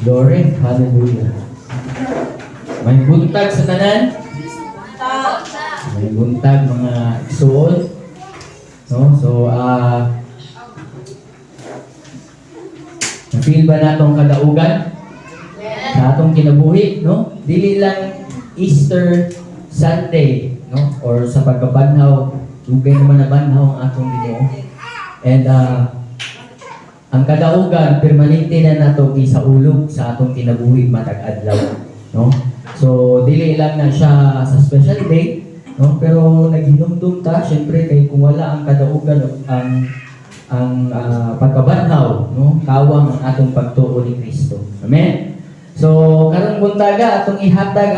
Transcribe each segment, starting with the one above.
Glory, hallelujah. May buntag sa tanan. May buntag mga igsoon. No? So, na-feel ba natong kadaugan? Sa atong kinabuhi, no? Dili lang Easter Sunday, no? Or sa pagkabanhaw, dugay naman na banhaw ang atong Ginoo. And ang kadaugan, permanente na nato sa ulog sa atong kinabuhi matag adlaw, no? So dili lang na siya sa special day, no? Pero naghinumdum ta syempre kay kung wala ang kadaugan ang pagkabanhaw, no? Kawang ang atong pagtuo ni Kristo. Amen. So karong buntaga atong ihatag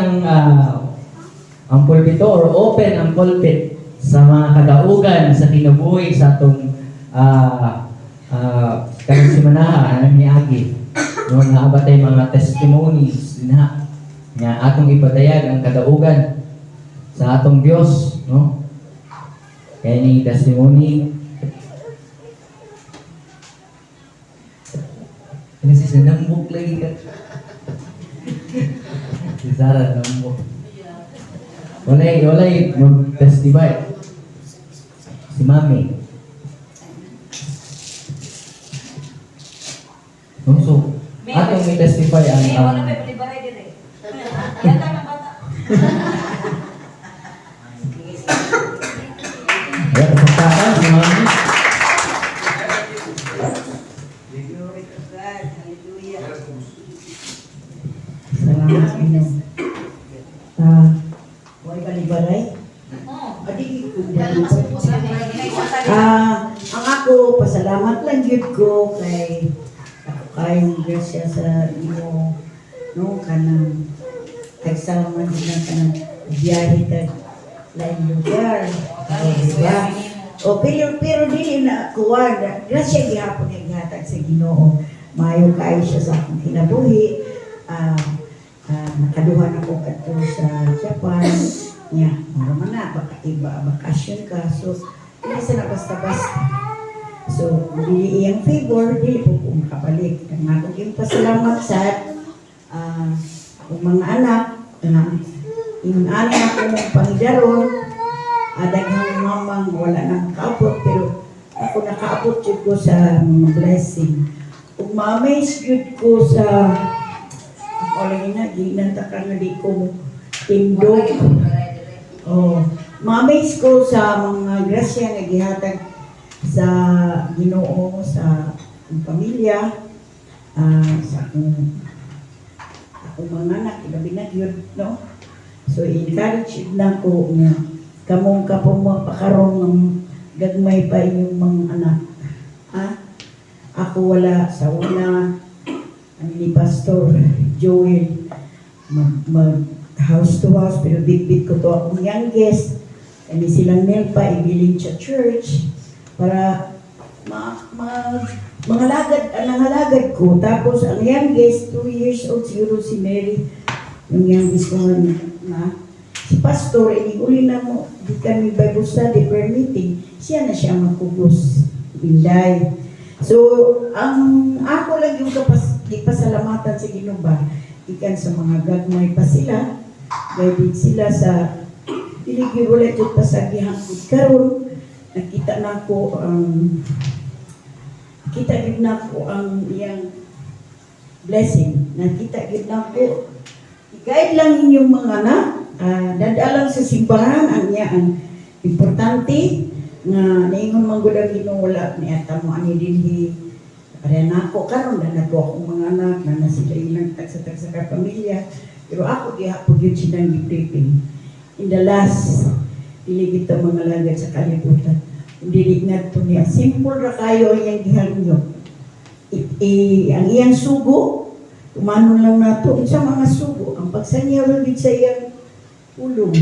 ang pulpito or open ang pulpit sa mga kadaugan sa kinabuhi sa atong karong simanaha ang niagi, no, naabatay mga testimonies na atong ipadayag ang kadaugan sa atong Dios, no? Kaya ni testimony ini si senambuk lagi kan si Sarah nambuk walay mag-testify si Mami. So, atong may testify ang wala may palibahay dire. Yata ng bata. Ayan, kapagkakan, si Mami. Salamat Ginoo. Huwag palibaray. Ang ako, pasalamat lang yun ko kay kayong grasya sa imo, no, kanang kagsama din ang kanang biyahe ka lain lugar, diba? Pero dili na kuwag, grasya gihapon yung hatag sa Ginoo, mayo kayo siya sa akong kinabuhi. Nakaduhan ako kadto sa Japan, mara na, baka iba, bakasyon ka, so hindi sa na basta-basta. So, dili iyang favor, dili po kung makabalik. Ang akong yung pasalamat sa mga anak, yung anak akong pangdaron, daghang mamang wala nang kaabot, pero ako nakaabot yun ko sa mga blessing. Kung ma-amaze yun ko sa, ako lagi na, ginantakar na di ko tindog. Ma-amaze ko sa mga grasya na gihatag sa Ginoo, sa akong pamilya, sa akong mga anak, ilabi na yun, no? So, encourage na ko nga, kamong pakaroon ng gagmay pa inyong mga anak. Ako wala sa una, ni Pastor Joel, mag house to house, pero bit-bit ko to akong youngest, kami silang Nelpa, ibiling sa church, para mga nangalagad ko. Tapos ang youngest, 2 years old siguro si Mary, yung youngest ko na si Pastor, uli na mo, di kami Bible study prayer meeting, siya na siya magkubos, Inday. So, ang ako lang yung ipasalamatan sa Ginoo ba, ikan sa mga gagmay pa sila, guided sila sa iligid ulit yung pasagihan ko karon. Nakita na ko ang iyang blessing. Nakita gid na ko. I-guide lang inyong mga anak, dadalang sa simbahan ang iyang importante nga naingon man gud ang Ginoo wala ni ata mo ani dinhi. Kaya na ako karon na nato akong mga anak na sila ilang tagsa-tagsa ka pamilya. Pero ako gihapon yun silang i-briefing. In the last dili kita mga lagad sa kalibutan. Dili nga ito niya. Simple ra kayo ang iyang gihalyo. Ang iyang sugo, tumano lang nato sa mga sugo. Ang pagsanyaw lang sa iyang ulong.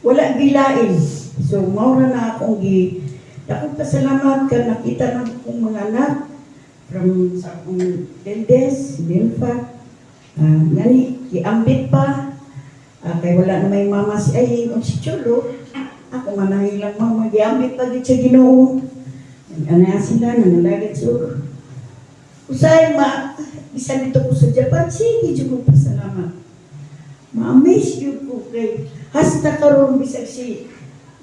Wala gilain. So, maura na akong akong pasalamat ka, nakita na akong mga anak from sa akong eldest, Nelpa, iambit pa. Kaya wala na may mama si si Cholo. Ako manahilang mag-iambit pa din sa Ginoo. Ano sila, nanalagad so. Usay bisan dito ko sa Japan, sige dyan ko pasalamat. Ma-amaze yun ko kay hasta karon bisag si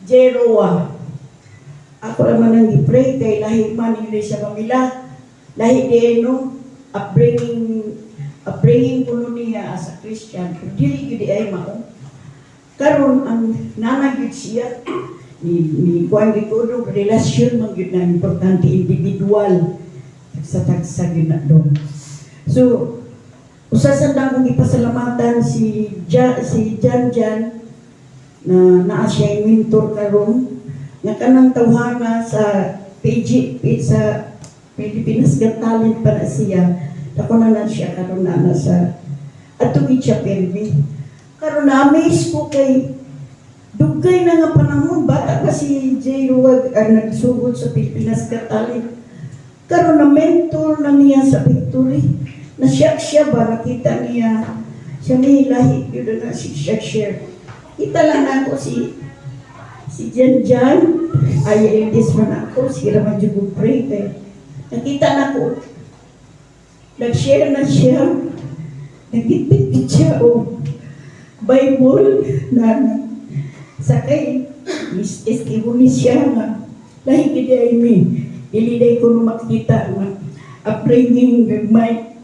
Jeroa. Ako naman nang i-pray kay lahi man hindi siya mamila. Lahi din no, upbringing ko niya as a Christian. Dili yun ay mao. Karon ang nanay siya ni kuan dito no, relasyon man yun na importante individual sa yun na doon. So, usasan lang kong ipasalamatan si Jan na naa siya yung mentor karon nga kanang tawhana sa sa Pilipinas Got Talent para siya. Ako na siya karon na sa atong siya permi. Karon na-amaze ko kay dugay na nga panahon bata pa si Jay Ruwag nagsugod sa Pilipinas Got Talent. Karon na mentor na niya sa victory. Nasyak ba nakita niya siya may lahi yun na si share. Kita lang ako si Jan ay this man ako si Raman Jugo pray kay nakita na ko nag-share na siya nagitbit siya o Bible na sakay testimony siya nga lahi kiti ay mi iliday ko nung makita nga upbringing gagmay.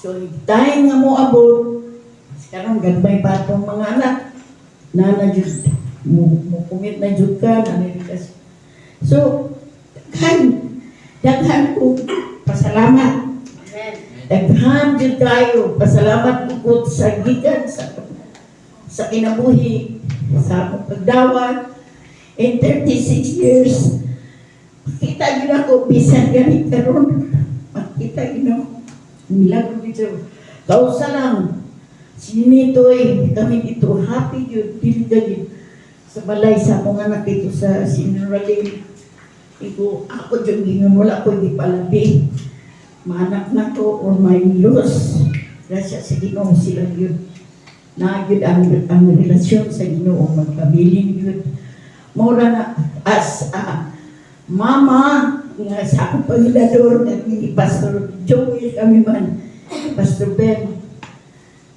So, tayo nga mo abot, sekarang gagmay pa itong mga anak na na-jud, mo kumit na jud ka, nanilikas. So, daghan ko, pasalamat. Daghan jud kayo, pasalamat ko sa gikan, sa kinabuhi, sa akong pagdawat. In 36 years, makita yun ako, bisan ganit karon. Makita yun ako. Milagro dito. Kausa lang. Sinitoy, kami dito. Happy yun. Dili sa balay sa akong anak dito sa Sinurali. Ako dyan gingon, wala ko hindi palabi. Maanak na ko or may loss. Grasya sa Ginoo sila yun. Nagyod ang relasyon sa Ginoo. Magpabiling yun. Mura na as mama nga sa akong Panginoon at ni Pastor Joey kami man Pastor Ben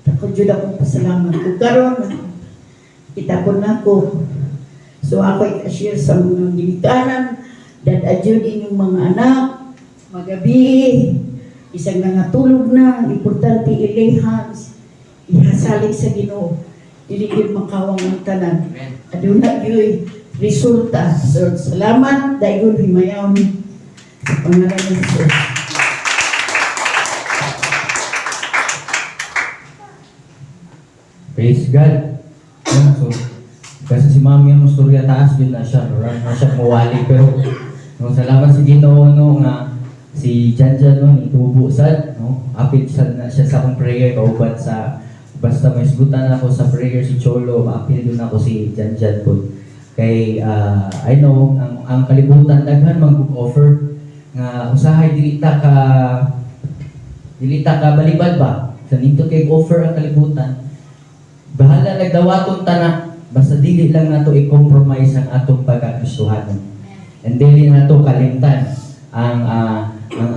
ako dyan akong pasalamat ko karon kita ko na ko so ako i-share sa mga gilikanan that adjud inyong mga anak magabi isang nangatulog na importante ilihans ihasalig sa Ginoo dili gyud makawang ang tanan aduna gyud resulta. So, salamat dahil himayaw ni sa pangalan ng Jesus. Praise God. So, kasi si Mami ang musturya taas yun na siya. Na siya mawali. Pero, no, salamat sa Ginoo no, nga si Jan no, itubo sad. No? Apit sad na siya sa akong prayer. Kauban sa, basta may sigutan ako sa prayer si Cholo, apit doon ako si Jan po. Kay I know ang kalibutan daghan mag-offer nga usahay dilita ka balibad ba sa nito kay offer ang kalibutan bahala nagdawaton tanak basta dili lang nato i-compromise ang atong pagkagustuhan and dili nato kalimtan ang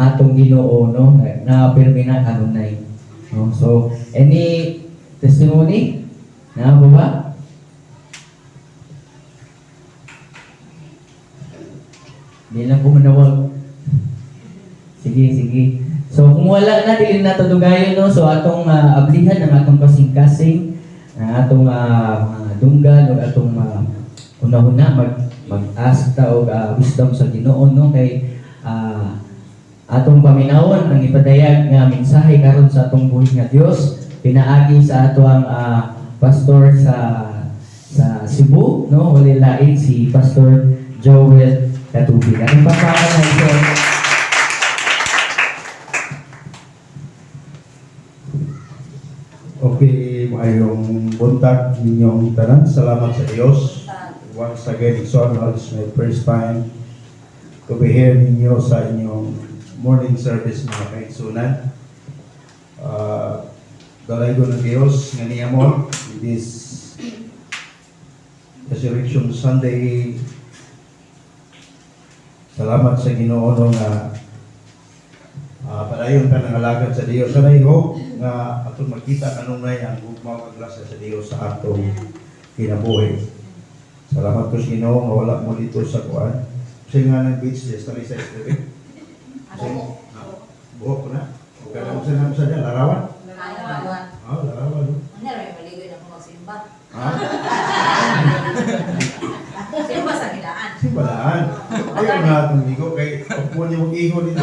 atong Ginoo no na permina kanunay no so any testimony na ba? Hindi lang ko manawag. Sige. So, kung wala na, dili na ito dugayon, no? So, atong ablihan ng atong kasing-kasing, ng atong dunggan, o atong una-una, mag-ask ta o wisdom sa Ginoo, no? Kay atong paminawon, ang ipadayag nga mensahe karon sa atong buhay nga Dios, pinaagi sa atong pastor sa Cebu, no? Wala lain si Pastor Joel Katubig. Anong papakan na ito? Okay, mayong buntag ninyong tanan. Salamat sa Diyos. Once again, it's my first time to be here ninyo sa inyong morning service mga kaigsunan. Dalay ko ng Diyos nga niyamon in this Resurrection Sunday. Salamat sa Ginoo nga Padayon ka ng alagad sa Dios. Sana I hope nga atong makita kanunay ang gugmaw kag grasya sa Dios sa atong kinabuhi. Salamat ko sa Ginoo nga wala mo dito sa kuan. Kasi nga ng beach des tali sa Estrebe. Buhok ko na. O kaya mo sa dyan, larawan? Larawan. Larawan. No? Ano rin, maligoy na kung magsimba. Ha? Simba sa gidaan. Simbalaan. Ayaw na itong ligo kay pagpuan niyo mag-iho dito.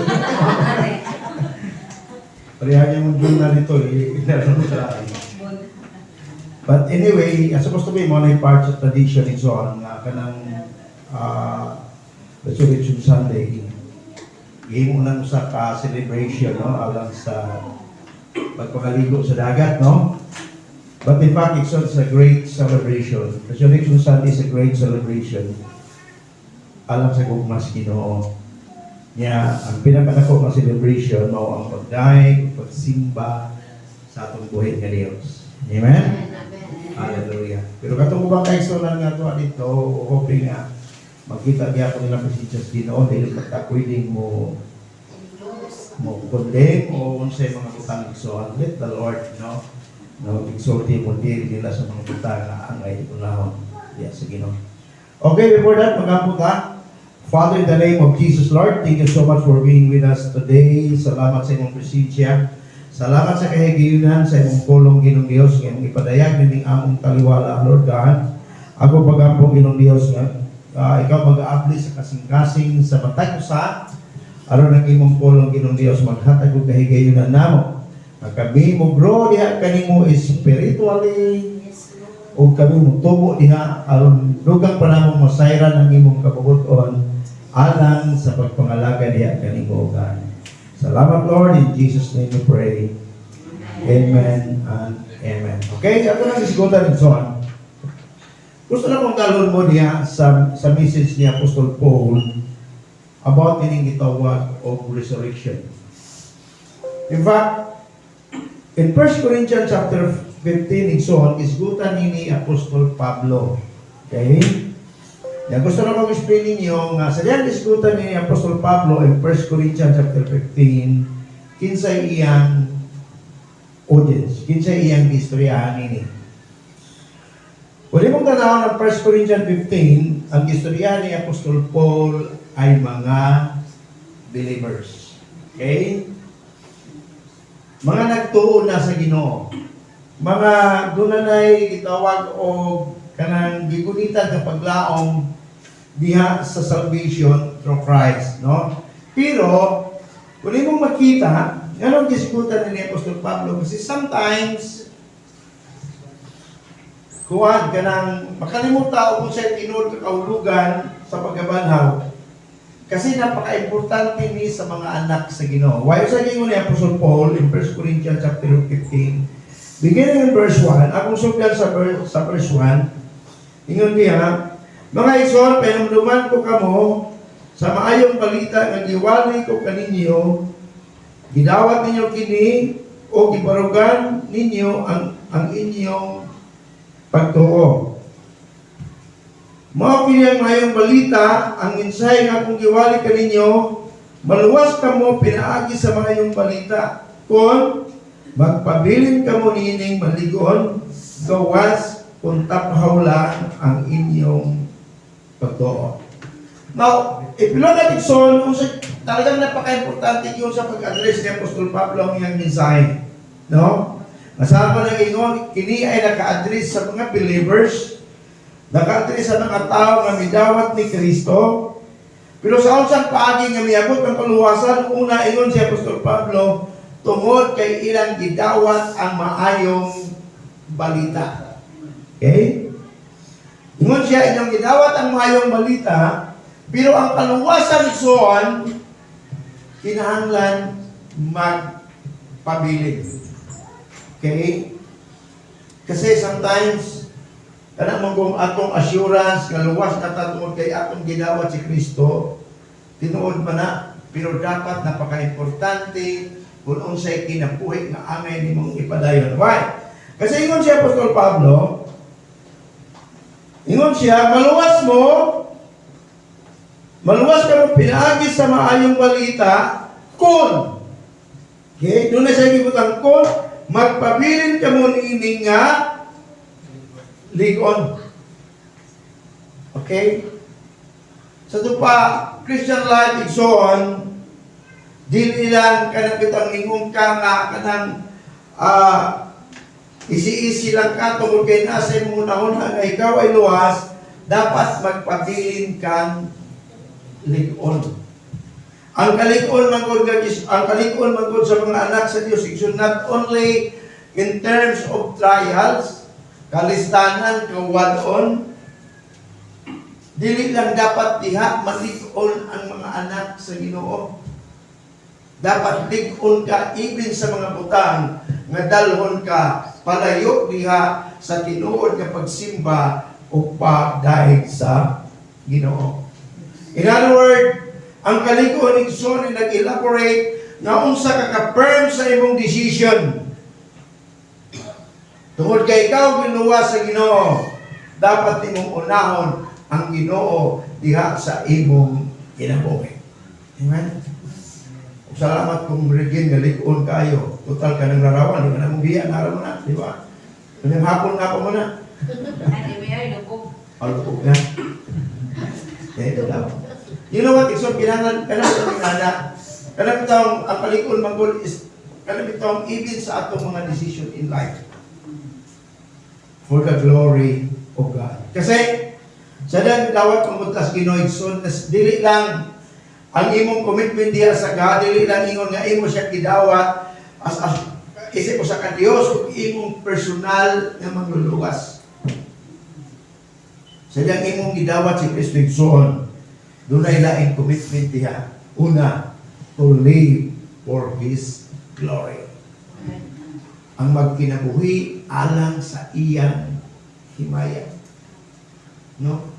Parihan niya mong na dito, inalaro sa akin. But anyway, as supposed to be, mo na part of tradition and so on, nga kanang Resurrection Sunday, game unang sa celebration, no, alang sa pagpakaligo sa dagat, no? But in fact, it's a great celebration. Resurrection Sunday is a great celebration. Alam sa gugmas Ginoo. Niya, ang pinakadako ng celebration, mao ang pagdaig, pagsimba sa atong buhay nga Dios. Amen? Hallelujah. Pero katong ubang kaigsunan nga to dito, hoping nga makita niya ko nilang presensya sa Ginoo dahil pagka-pwedeng mo kundeng o unsay mga butang igsoon. Let the Lord, no? No, igsorti mo din nila sa mga butang na angay unahon. Yeah, sa Ginoo. Okay, before that, magapunta. Father, in the name of Jesus, Lord, thank you so much for being with us today. Salamat sa imong presensya. Salamat sa kahigayunan sa imong pulong Ginoong Dios nga imong ipadayag ning among taliwala, Lord God. Ako pagampo Ginoong Dios nga ikaw mag-aapli sa kasing-kasing sa matag usa aron ang imong pulong Ginoong Dios maghatag og kahigayunan namo. Kami mo grow diha kanimo spiritually o kami mo tubo diha aron dugang pa namong masayran ang imong kabubuton alang sa pagpangalaga diha kanimo God. Salamat Lord, in Jesus name we pray. Amen and amen. Okay, ako lang isigutan ng son. Gusto na kong talon mo diya sa message ni Apostol Paul about ining gitawag of resurrection. In fact, in 1 Corinthians chapter 15 and so on, isgutan ni Apostol Pablo. Okay? Yan, gusto na kong explain ninyo nga sa diyan isgutan ni Apostol Pablo in 1 Corinthians chapter 15, kinsay iyang audience, kinsay iyang istoryahan nini. Pwede mong tanawin ng 1 Corinthians 15, ang istoryahan ni Apostol Paul ay mga believers. Okay? Mga nagtuon na sa Ginoo. Mga dunanay gitawag o kanang gigunita ng paglaom diha sa salvation through Christ, no? Pero kung mong makita, ganun diskutan ni Apostol Pablo kasi sometimes kuwan ka nang makalimutan kung sa'yo tinod ka kahulugan sa pagkabanhaw. Kasi napaka-importante ni sa mga anak sa Ginoo. Why sa gingon ni Apostol Paul in 1 Corinthians chapter 15, beginning in verse 1, akong sugdan sa verse 1, ingon niya, mga igsoon, pinamduman ko kamo sa maayong balita nga giwali ko kaninyo, gidawat ninyo kini o gibarugan ninyo ang inyong pagtuo. Mao kini ang maayong balita, ang mensahe nga akong giwali kaninyo, maluwas kamo pinaagi sa maayong balita. Kung magpabilin kamo nining maligon, gawas kung taphaw lang ang inyong pagtuo. Now, if you look at it, so, talagang napaka-importante yun sa pag-address ni Apostol Pablo ang iyang mensahe. No? Masama na ingon, kini ay naka-address sa mga believers, naka-address sa mga tao na midawat ni Kristo, pero sa unsang paagi nga miabot ng paluwasan, una ingon si Apostol Pablo, tungod kay ilang gidawat ang maayong balita. Okay? Ingon siya, inyong gidawat ang maayong balita, pero ang kaluwasan soon, kinahanglan magpabilin. Okay? Kasi sometimes, kanang magong atong assurance, nga luwas na tatungod kay atong gidawat si Kristo, tinuod man na, pero dapat napaka-importante kung unsay kinabuhi nga angay nimong ipadayon. Why? Kasi ingon siya Apostol Pablo, ingon siya, maluwas ka mo pinaagi sa maayong balita kung Okay, doon na siya gibutang ko, magpabilin ka mo ini nga ligon. Okay? Sa ito pa, Christian life igsoon, dili lang kanang bitang ingong ka nga kanang isi-isi lang ka tungkol kay nasa imong una-una nga ikaw ay luwas, dapat magpabilin kang ligon. Ang kalig-on manggod sa mga anak sa Dios, it should not only in terms of trials, kalistanan, kawadon, dili lang dapat diha malig-on ang mga anak sa Ginoo. Dapat lig-on ka even sa mga butang nga dalhon ka palayo diha sa tinuod nga pagsimba o pagdaig sa Ginoo. In other words, ang kalig-on igsoon ay nag-elaborate nga unsa ka ka-firm sa imong decision. Tungod kay ikaw ginuwa sa Ginoo, dapat imong unahon ang Ginoo diha sa imong kinabuhi. Amen. Salamat kung Regine galig-on kayo. Total ka nang larawan, di ka na mong biya, naraw mo na, di ba? Kanyang hapon nga pa mo na. Ay, di ba yun, lubog. Palupog na. Ito daw. You know what, Ikson, kanang itong ang kalig-on manggol is kanang itong even sa atong mga decision in life for the glory of God. Kasi sa dan dawat pamutas Ginoo Ikson, dili lang ang imong commitment diha sa God, dili lang ingon nga imo siya gidawat as isip ko sa Dios ug imong personal nga mangluluwas. Sa dan imong gidawat si Kristo Ikson, dunay laing commitment diha. Una, to live for His glory. Ang magkinabuhi alang sa iyang himaya. No?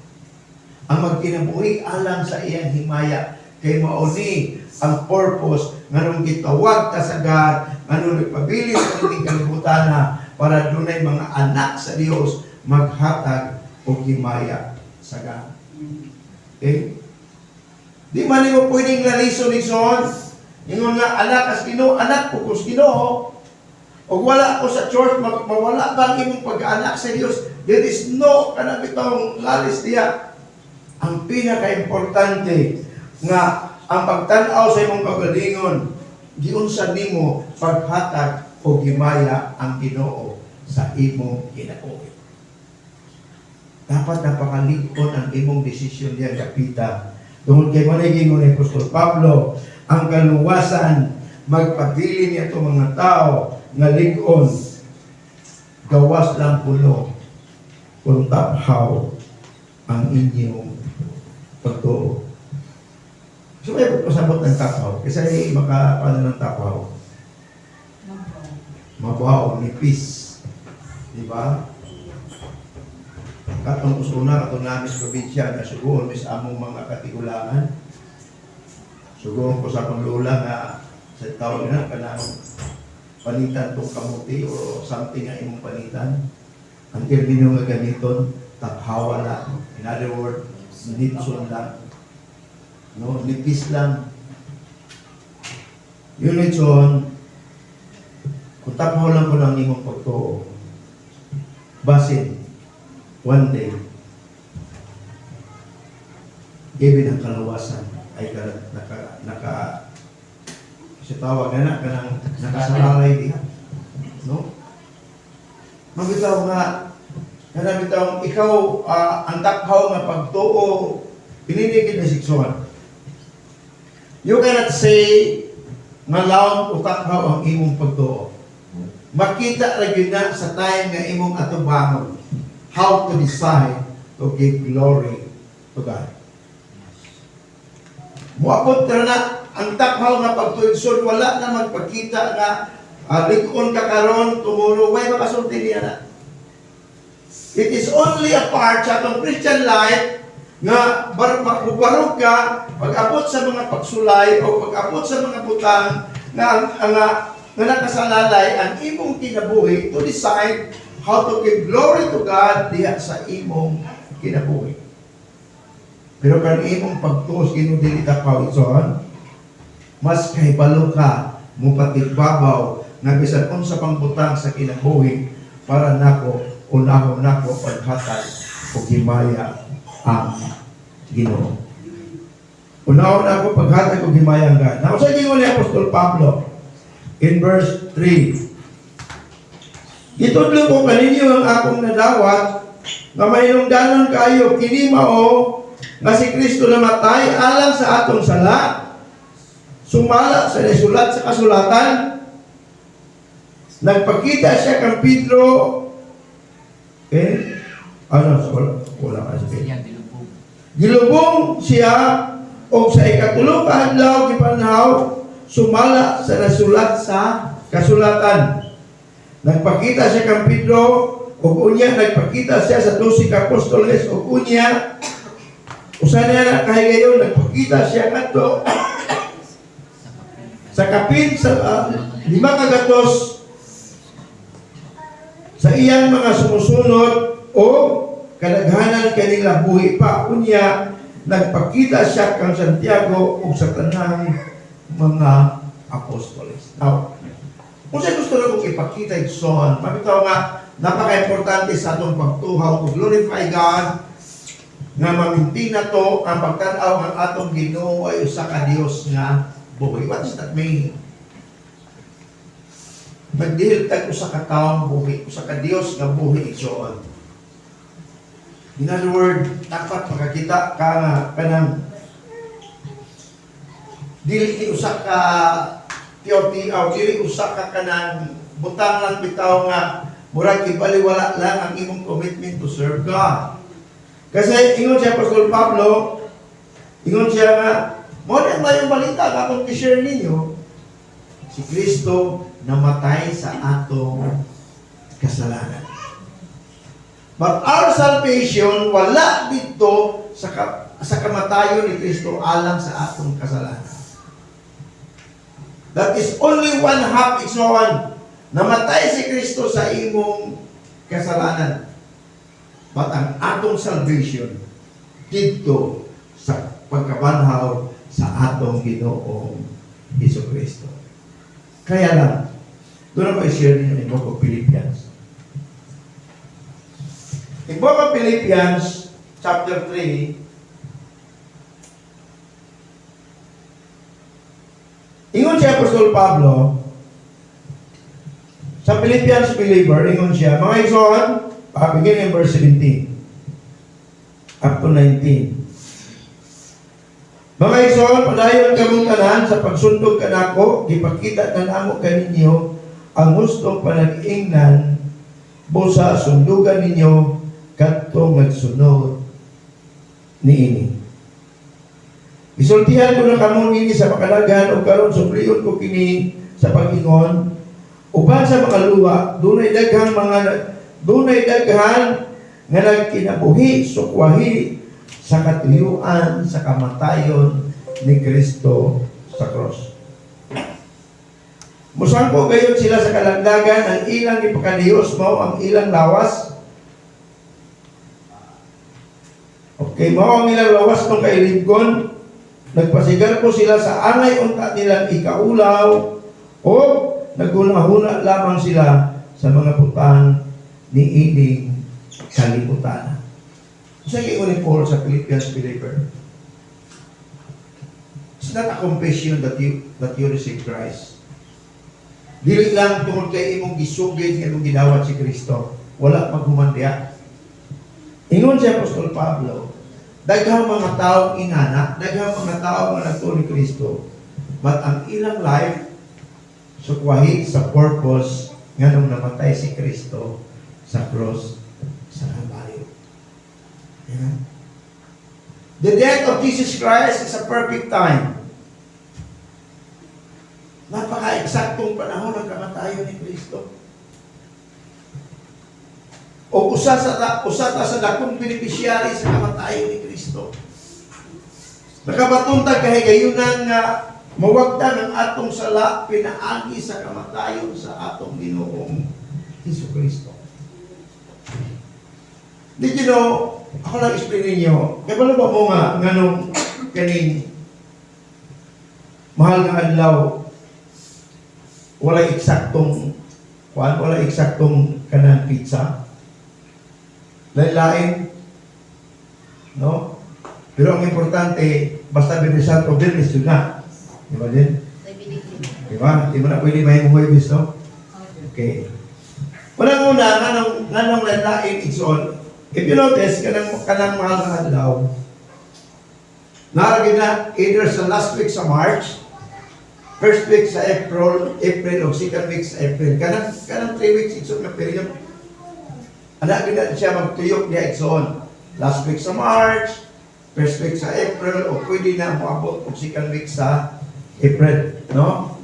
Ang magkinabuhi alang sa iyang himaya. Kay mauni ang purpose nga nung gitawag ta sa God, nga nung nagpabilis sa ating kalibutan para dunay mga anak sa Dios maghatag o himaya sa God. Okay? Di man mo pwedeng lalison ni Son. Ingon nga, anak as Ginoo, anak ko kus Ginoo. O wala ko sa church, mawala bang imong pag-anak sa Dios? There is no kanabitong lalis diya. Ang pinaka-importante nga ang pagtan-aw sa imong kagalingon, giunsa nimo paghatag o gimaya ang Ginoo sa imong kinabuhi. Dapat napakalig-on ang imong desisyon diyan kapita. Tungod kay manay gingon ni Apostol Pablo, ang kaluwasan magpabili niya itong mga tao nga lig-on, gawas lang puno kung taphaw ang inyong pagtuo. So may pasabot ng taphaw, kasi makaano ng taphaw, mabaw, nipis, di ba? Katong usuna, katong namin sa probinsya na sugoon mis among mga katigulangan. Sugoon ko sa panglula nga sa tawag na kanang panitan tong kamuti o something nga imong panitan. Ang termino nga ganiton, taphawa lang. In other words, nitson lang. No, nipis lang. Yun nitson, kung taphaw lang ko ng imong pagtuo, basin, one day, given ang kalawasan ay si tawag na kanang nakasalalay diha. No? Mabitaw nga, kanang bitaw, ikaw, ang takhaw nga pagtuo, piniligid na siksuhan. You cannot say, malaon o takhaw ang imong pagtuo. Makita rin na sa time nga imong atubangon how to decide to give glory to God. Muabot na ang takhaw nga pagtuigson, wala na magpakita na lig-on ka karon tumuro, way makasulti niya na. It is only a part sa atong Christian life nga barog ka pag-abot sa mga pagsulay o pag-abot sa mga butang na nakasalalay ang imong kinabuhi to decide how to give glory to God diha sa imong kinabuhi. Pero kan imong pagtuos Ginoo dili ta pawison, mas kahibalo ka mupatigbabaw nga bisan unsa pang butang sa kinabuhi para nako unahon nako paghatag o himaya ang Ginoo. Unahon nako paghatag o himaya ang God. Now sa gingon ni Apostol Pablo in verse 3. Itudlo ko kaninyo ang akong nadawat nga mahinungdanon kayo kini mao nga si Kristo namatay alang sa atong sala, sumala sa nasulat sa kasulatan, nagpakita siya kang Pedro, wala ka sabihin. Gilubong siya o sa ikatulong kaadlaw gipanhaw, sumala sa nasulat sa kasulatan. Nagpakita siya kang Pedro, o unya nagpakita siya sa 12 ka apostoles, o unya usa niya na kahigayon nagpakita siya kadto sa kapin sa 5 kagatos sa iyang mga sumusunod o kadaghanan kanila buhi pa. Unya nagpakita siya kang Santiago o sa tanang mga apostoles. Now, kung siya gusto na kong ipakita igsoon, pagkitaw nga napaka-importante sa atong pagtuhaw to glorify God nga mamintin na to ang pagtanaw ng atong Ginoo ay usa ka Dios nga buhi. What does that mean? Magdihiltag usa ka taong buhi, usa ka Dios nga buhi igsoon. In other words, dapat makakita ka nga kanang dili usa ka tiyaw-tiyaw, dili usa ka kanang butang lang bitaw nga murag ibaliwala lang ang imong commitment to serve God. Kasi ingon siya Apostol Pablo, ingon siya nga, mo din ba yung balita nga akong i-share ninyo? Si Kristo namatay sa atong kasalanan. But our salvation, wala dito sa kamatayon ni Kristo alang sa atong kasalanan. That is only one half igsoon. Namatay si Kristo sa imong kasalanan. But ang atong salvation dito sa pagkabanhaw sa atong Ginoong Jesucristo. Kaya lang, doon ako i-share ninyo in Book of Philippians. In Book of Philippians, chapter 3, ingon siya Apostol Pablo, sa Philippians believer, ingon siya, mga igsoon, beginning in verse 17 up to 19. Mga igsoon, padayon kamong tanan sa pagsundog kanako, gipakita na namo kaninyo ang gustong panag-ingnan busa sundugan ninyo kadto magsunod niini. Isultihan ko na kamo nini sa makalagan o karon supliyon ko kini sa pag-ingon uban sa mga luwa dunay daghan nga nagkinabuhi sukwahi sa katuyuan sa kamatayon ni Kristo sa cross. Musangko gayon sila sa kalagdagan ang ilang ipakadiyos mao ang ilang lawas. Okay, mao ang ilang lawas nung kailibgon. Nagpasigar po sila sa angay unta nilang ikaulaw o naghuna-huna lamang sila sa mga putang ni ining kalibutan. Sa ingon ni Paul sa Philippians believer, it's not a confession that you receive Christ. Dili lang tungkol kay imong gisugid nga imong gidawat si Kristo, wala maghumandiya. Ingon si Apostol Pablo, daghang mga taong inana, daghang mga taong nga nagtuo ni Kristo, but ang ilang life sukwahi sa purpose nga nung namatay si Kristo sa cross sa Kalbaryo. Yeah. The death of Jesus Christ is a perfect time. Napaka-eksaktong panahon ng kamatayon ni Kristo. O usa sa dakong beneficiary sa kamatayon ni Kristo. Nakabatuntag kahigayunan nga mawagdan ang atong sala pinaagi sa kamatayon sa atong Ginoong Jesucristo. Did you know, ako lang explain ninyo, kaya pala ba mo nga nganong kaning mahal nga adlaw wala eksaktong wala eksaktong kanang pizza. Lain-lain, no? Pero ang importante, basta Biyernes Santo, Biyernes yun na. Di ba din? Di ba? Di mo na pwede may Huwebes, no? Okay. Unang-una, nanong lain-lain, it's all. If you notice, kanang mahal na adlaw, naragin na either sa last week sa March, first week sa April, o second week sa April. Kanang 3 weeks, it's all na period. Anak na siya magtuyok niya ikson. Last week sa March, first week sa April, o pwede na moabot o second week sa April. No?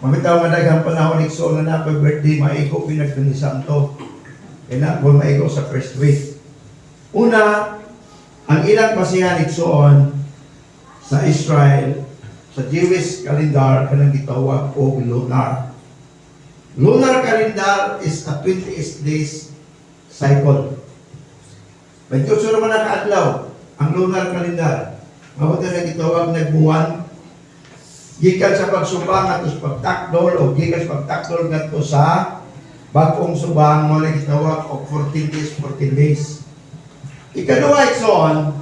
Mamitaw nga daghang panahon ikson na na birthday, maigo pinagpini Santo. Kaya na, kung maigo sa first week. Una, ang ilang basihan ikson sa Israel, sa Jewish calendar, kanang gitawag o lunar. Lunar calendar is a 28 days cycle. Medyo naman nakaadlaw ang lunar calendar. Mabuti na gitawag nagbuwan. Gikan sa pagsubang at sa pagtakdol o gikan sa pagtakdol ngadto sa bagong subang mo na gitawag og 14 days, 14 days. Ikaduha ikson,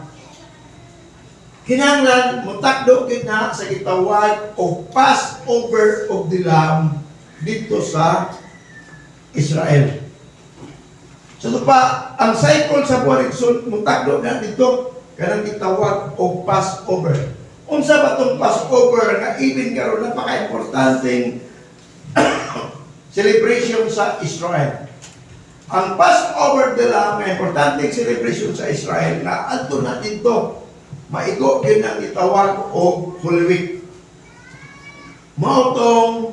kinahanglan mutakdo kita sa gitawag og Passover of the Lamb dito sa Israel. So pa, ang cycle sa buwan ikson mutakdo na dito kanang gitawag og Passover. Unsa ba tong Passover nga even karon napaka-importanteng celebration sa Israel? Ang Passover de Lamb nga importanteng celebration sa Israel nga adto na dito maigo din ang gitawag og Holy Week. Mao tong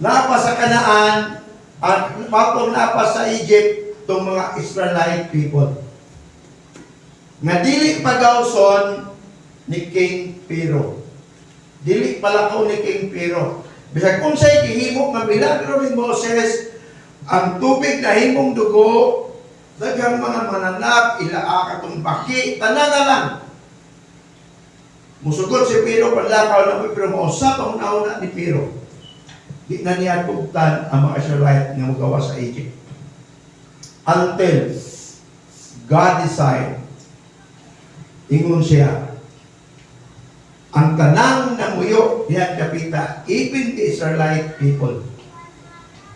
napa sa Kanaan at matong napa sa Egypt tong mga Israelite people nga dili pagawson ni King Pharaoh. Dili palakaw ni King Pharaoh. Bisag unsay gihimo nga milagro ni Moses, ang tubig na himong dugo, daghang mga mananap, ilaa katong baki, tanan na lang. Musugod si Pharaoh panlakaw na pero mausap ang nauna ni Pharaoh. Di na niya tugtan ang mga Israelite nga magawa sa Egypt. Until God decide, ingon siya, ang tanang namuyo diyan kapita, even the Israelite people,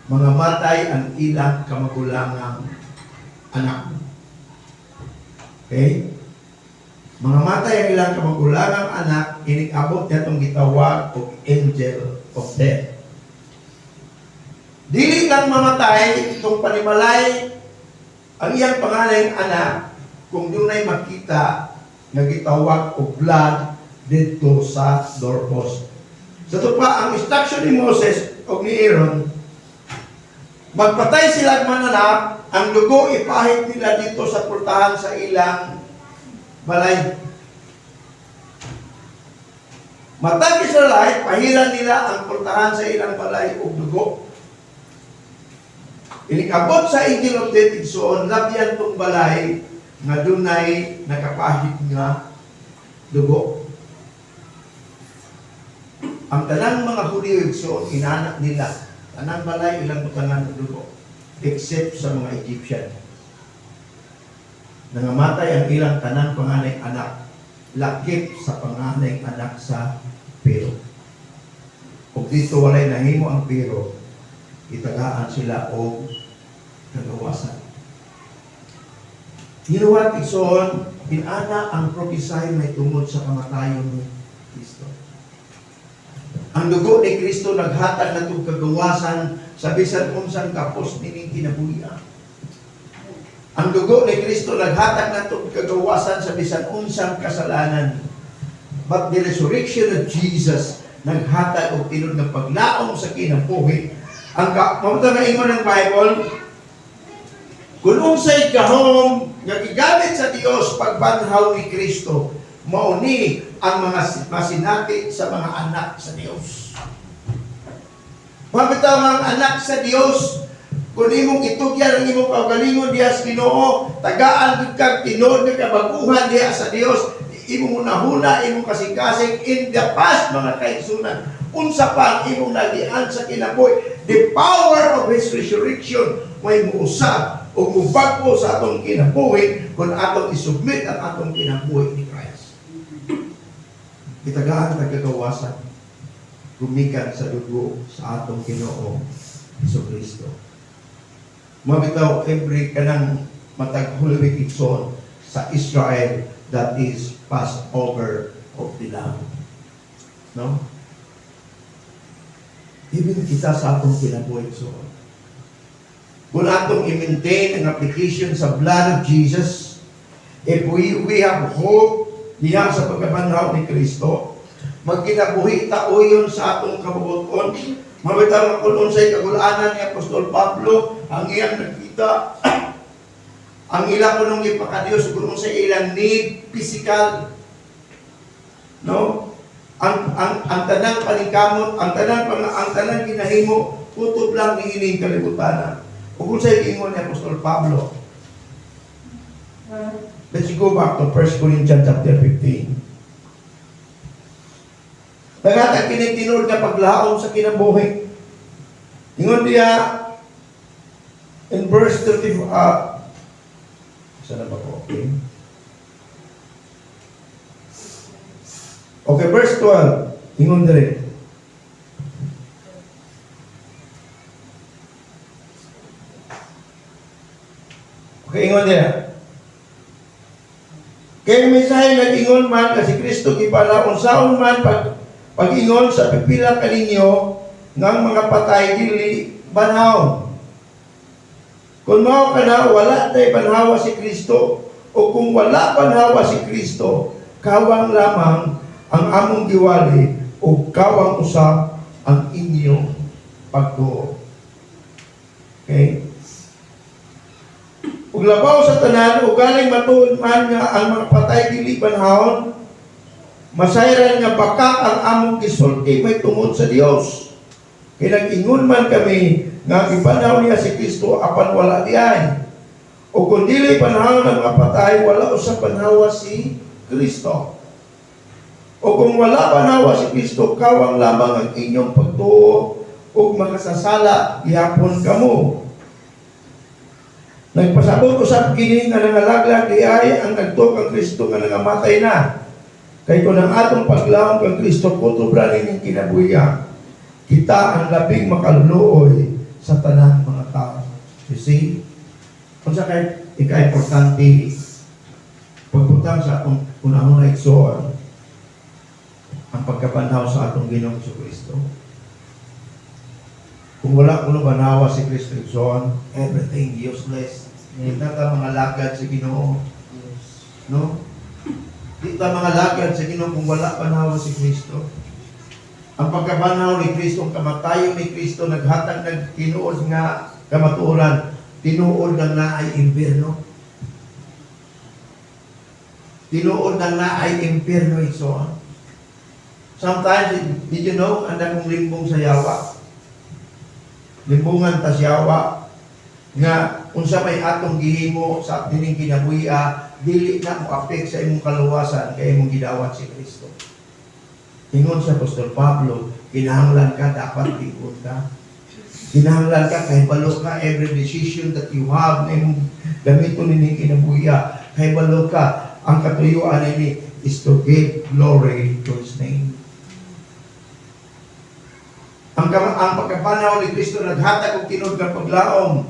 mga matay ang ilang kamagulangang anak. Okay? Mga matay ang ilang kamagulangang anak, inig-abot niya itong gitawag o angel of death. Dili lang mamatay itong panimalay ang iyang pangalang anak kung doon ay makita na gitawag o blood dito sa doorpost. Sa ito pa, ang instruction ni Moses o ni Aaron, magpatay sila mananap, ang dugo ipahit nila dito sa pultahan sa ilang balay. Matag Israelite, pahiran nila ang pultahan sa ilang balay o dugo. Inikabot sa Angel of Death igsoon, labyan tong balay nga dunay nakapahit nga dugo. Ang tanang mga Hudyo igsoon, inanak nila. Tanang balay, ilang butangan ng dugo. Except sa mga Egyptian. Nangamatay ang ilang tanang panganay anak. Lakip sa panganay anak sa Pero. Kung dito walay nahimo ang Pero, itagaan sila o kagawasan. You know what, igsoon, inana ang prophecy may tungod sa kamatayon ni Kristo. Ang dugo ni Kristo naghatag na itong kagawasan sa bisan unsang kapos nining kinabuhian. Ang dugo ni Kristo naghatag na itong kagawasan sa bisan unsang kasalanan. But the resurrection of Jesus naghatag og tinod ng paglaom sa kinabuhi. Ang mabuta na ingon ng Bible, kung unsay kahom nga gigamit sa Dios pagbanhaw ni Kristo, mauni ang mga masinati sa mga anak sa Dios. Mabitaw ang anak sa Dios, kung imong itugyan ang imong kaugalingon diha sa Ginoo, tagaan gid kag tinuod nga kabaguhan diha sa Dios, imong hunahuna, imong kasing-kasing in the past mga kaigsunan. unsa pa ang imong nagian sa kinabuhi. The power of His resurrection may muusab o mubag-o sa atong kinabuhi kung atong isubmit ang atong kinabuhi ni Christ. Itagaan nagkagawasan gumikan sa dugo sa atong Ginoo Jesucristo. Mabitaw every kanang matag Holy Week igsoon sa Israel, that is Passover of the Lamb. No? Even kita sa atong kinabuhi igsoon. Kung atong i-maintain ang application sa blood of Jesus, if we have hope diha sa pagkabanhaw ni Kristo, magkinabuhi tauyon sa atong kabubuton. Mabitaw kung unsay kagulanan ni Apostol Pablo, ang iyang nakita, ang ilang kunong ipakadiyos, kung unsay ilang need, physical, no? Ang tanang paningkamot, ang tanang kinahimo, kutob lang ni ining kalibutan. Kung unsay giingon ni Apostol Pablo. Let's go back to 1 Corinthians chapter 15. Nagatag kinitinod na paglaom sa kinabuhi. Ingon diya in verse 30, saan na ba po? Okay, verse 12. Ingon dire. Okay, ingon diya. Kaya mensahe nag-ingon man kasi Kristo gipala unsaon man pag-ingon sa pipila kaninyo ng mga patay dili banhaw. Kung mao kana wala tay banhawa si Kristo, o kung wala banhawa si Kristo, kawang lamang ang among giwali o kawang usab ang inyong pagtuo. Okay? Ug labaw sa tanan, ug galing matuod man nga ang mga patay dili banhawon, masayran nga baka ang among gisulti may tungod sa Dios. Kaya nag-ingon man kami nga gibanaw niya si Kristo apan wala diay. O kung dili panahon ng mga patay, wala usab panhawa si Kristo. O kung wala panhawa si Kristo, kawang lamang ang inyong pagtuo ug makasasala gihapon kamo. Nagpasabot usab kini nga nangalaglag diay ang nagtuo kang Kristo nga nangamatay na. Kay kung ang atong paglaom kang Kristo kutubra ning kinabuhi, kita ang labing makaluluoy sa tanang mga tao. You see? Kung sa kahit ika-importante pagbutang sa atong unahon na igsoon ang pagkabanhaw sa atong Ginoong Jesucristo. Kung wala kuno banhawa si Kristo igsoon, everything useless. Hindi ta mga lagad sa Ginoo. No? Hindi ta mga lagad sa Ginoo kung wala banhawa si Kristo. Ang pagkabanhaw ni Kristo, ang kamatayon ni Kristo, naghatag nagtinuod nga kamatuoran, tinuod na naay impierno. Tinuod na naay impierno ito. Sometimes, did you know, ang dakong limbong sa yawa. Limbungan ta sa yawa, nga unsa may atong gihimo sa dining kinabuhi, dili na mo affect sa imong kaluwasan kay imong gidawat si Kristo. Ingon sa Apostol Pablo, kinahanglan ka, dapat ligon ka. Kinahanglan ka, kahit balo ka, every decision that you have, na yung gamiton nining kinabuhi, kahit balo ka, ang katuyuan ini is to give glory to His name. Ang pagkabanaw ni Kristo, naghatag og tinud nga paglaom.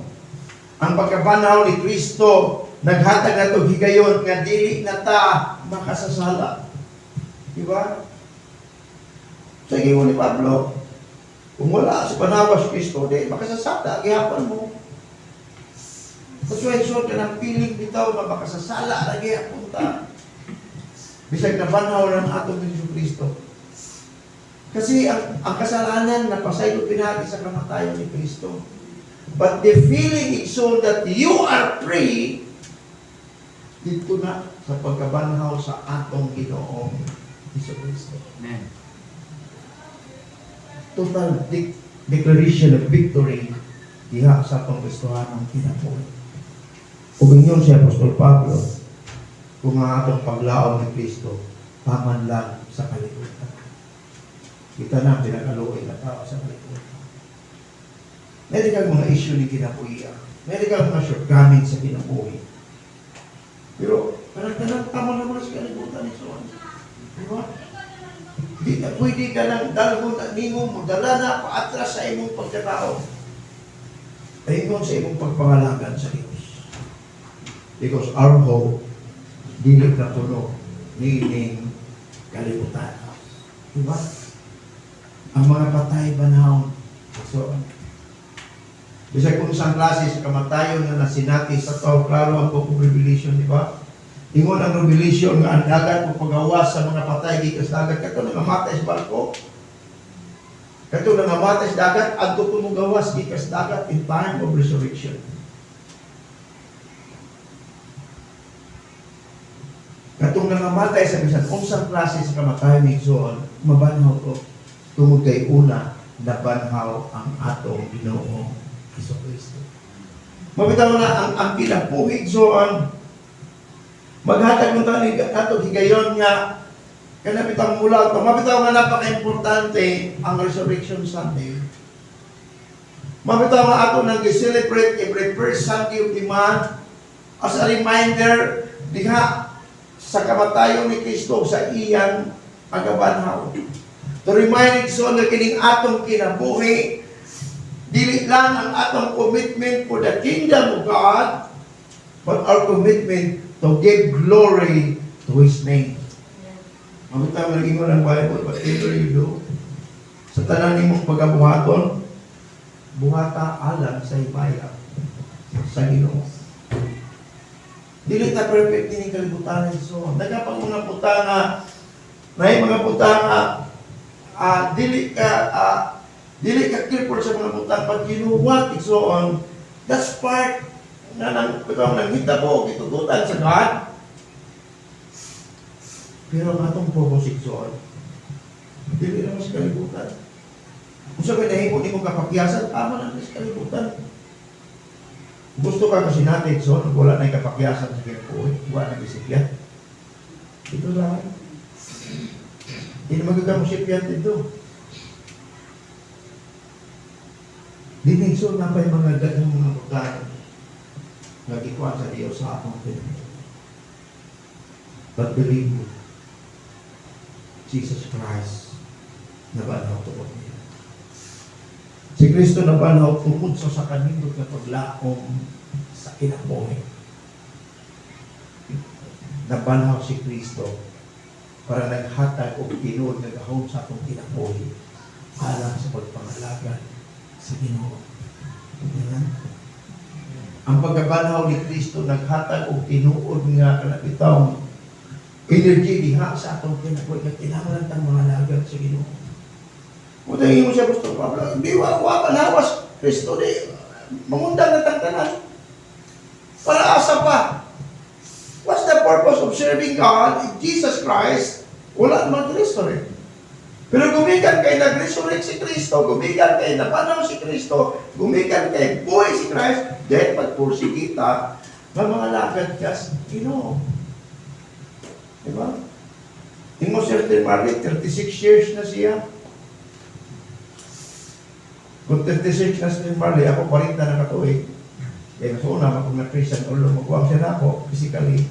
Ang pagkabanaw ni Kristo, naghatag na ito higayon, nga dili na ta makasasala. Diba? Sa ingon ni Pablo, kung wala sa panawa si Kristo, di makasasala, gihapon mo. Pasuway-suway ka ng piling bitaw na makasasala, na gihapon ta. Bisag na banhaw ng atong Jesu Kristo. Kasi ang kasalanan na pasaylo pinagi sa kamatayon ni Kristo. But the feeling is so that you are free, dito na sa pagkabanhaw sa atong Ginoong Jesu Kristo. Amen. Total declaration of victory diha sa atong Kristohanong kinabuhi. Ug ingon si Apostol Pablo, kung ang atong paglaom ni Kristo paman lang sa kalibutan. Kita na, pinag-aluoy na tao sa kalimutan. Meron kang mga issue ni kinabuhian. Meron kang mga shortcomings sa kinabuhi. Pero, parang tama naman sa kalimutan ni Son. Diba? Di na pwede ka lang dalhon at ningon mo, dala na paatras sa imong pagkatao. Ayun sa imong pagpangalagan sa Diyos. Because our hope, dili na puno, nining kalimutan. Diba? Ang mga patay banahon. So, bisag kung isang klase sa kamatayon na nasinati sa tao, klaro ang book of Revelation, di ba? Ingon ang Revelation nga ang dagat o pagawas sa mga patay gikas dagat. Kato nangamatay sa barko. Kato nangamatay sa dagat, adto tumugawas gikas dagat in time of resurrection. Katong nangamatay sa bisan unsang klase sa kamatayon ni John, mabanhaw ko tungod kay una nabanhaw ang atong Ginoo Kristo. Mabitaw na ang kinabuhi John maghatag mo tayo ato higayon nga kanabitang mula ito. Mabitaw nga napaka-importante ang Resurrection Sunday. Mabitaw nga ato nang i-celebrate every first Sunday of the month as a reminder diha sa kamatayon ni Kristo sa iyang agabanhaw. To remind it so na kining atong kinabuhi, dili lang ang atong commitment for the kingdom of God, but our commitment to give glory to His name. Mabitaw nga ingon ang Bible, whatever you do, sa tanan nimong pagabuhaton, buhata alang sa himaya sa Ginoo. Dili ta perfect ini kalibutan ni so. Nagapang mga putana, may mga putana dili ka careful sa mga putana pag ginuwat so on. That's part na nang hita po gitugutan sa God. Pero ang atong purpose so on. Dili naman sa kalibutan. Kung sa pinahimo ni mong kapakyasan, tama lang sa kalibutan. Gusto ka kasi natin, so, wala na yung kapakyasan sa kinabuhi, wala na bisiklet. Ito lang. Hindi na magagawa mo sipyan dito. Dinig, so, na pa yung mga dagang mga pagkain. Nagkikuan sa Diyos sa atong pinag. But believe me, Jesus Christ, nabanaw tungkol niya. Si Kristo nabanaw tungkol sa kanindot na paglaong sa kinabuhi. Nabanaw si Kristo para naghatag o tinuod nagahon sa atong kinabuhi alang sa pagpangalaga sa Ginoo. Ang pagkabanaw ni Kristo naghatag o tinuod nga kanabitaw energy diha sa atong kinabuhi na kinahanglan tang mga lagad sa Ginoo. Kung tingin mo siya gusto ko, hindi panawas, Kristo di, mangundang na tagtanan. Para asa pa. What's the purpose of serving God if Jesus Christ wala mag-resurrect? Pero gumikan kay nag-resurrect si Kristo, gumikan kay napanaw si Kristo, gumikan kay buhay si Christ, dahil pagpursigita ng mga lagad kas, Ginoo. Diba? Tingmo Sir Marley, 36 years na siya. Kung 36 na si Marley, ako 40 na katuig. Kaya mas una, kung na-Christian, ulo magwag siya na ako, physically.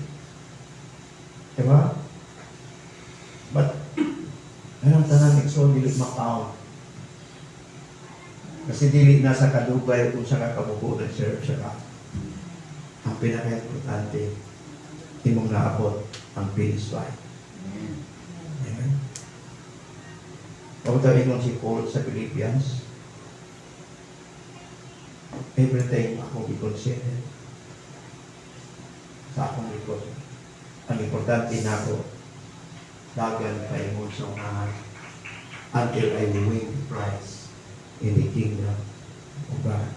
Diba? But, anong tanan ni Exxon, dili makaw. Kasi dili na sa kadugay kung sa kakabuko na serve siya ka. Ang pinaka-importante, imong naabot ang finish line. Amen. Pagkatawin mo si Paul sa Philippians, everything ako i-consider sa akong likod. Ang importante na ako, dagan kay mo sa unahan until I win the prize in the kingdom of God.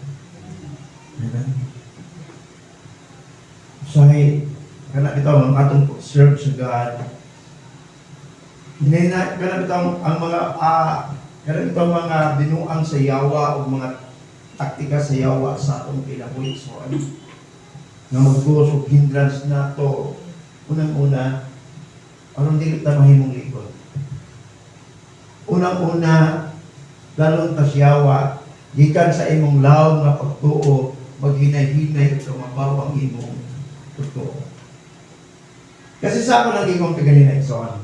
Amen? So, kana bitaw ang atong serve sa God. Kana bitaw ang mga kana bitaw mga binuang sa yawa o mga taktika sa yawa sa atong kinabuhi. So, nga mag-goes o hindrance na to, unang-una, anong dili ta mahimong likod? unang-una lalong tasyawa gikan sa imong laom nga pagtuo maghinay-hinay ug mabaw ang imong pagtuo. Kasi sa ako nang imong kaganina igsoon.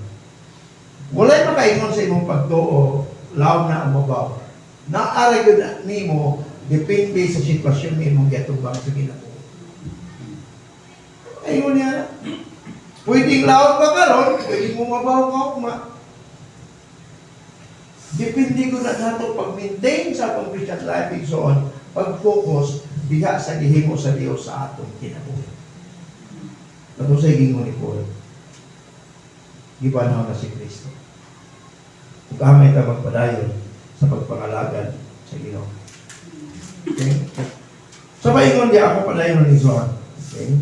Walay makaingon sa imong pagtuo laom na umabaw. Naara gyud nimo depende sa sitwasyon nimong giatubang sa Ginoo. Ayun niya. Pwedeng laom ka karon, pwedeng mo mabaw ka ugma. Depende ko na nato pag-maintain sa atong Christian life igsoon, pag-focus diha sa gihimo sa Dios sa atong kinabuhi. Nato sa gingon ni Paul. Gibanaw na si Kristo. Ug amay ta magpadayon sa pagpangalagad sa Ginoo. Okay? Sabay ngon di ako padayon ni John. Okay?